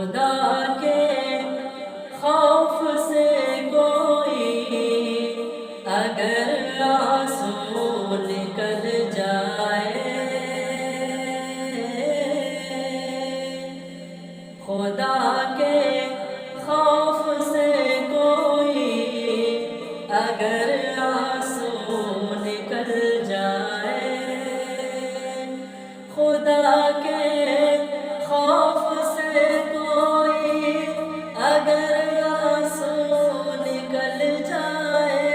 خدا کے خوف سے کوئی اگر آنسو نکل جائے، خدا کے خوف سے کوئی اگر آنسو نکل جائے، خدا کے خوف سے کوئی اگر آنسو نکل جائے،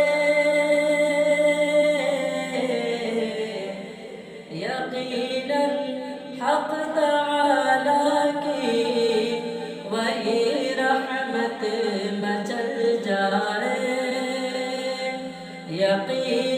یقیناً حق تعالیٰ کی وہی رحمت مچل جائے، یقیناً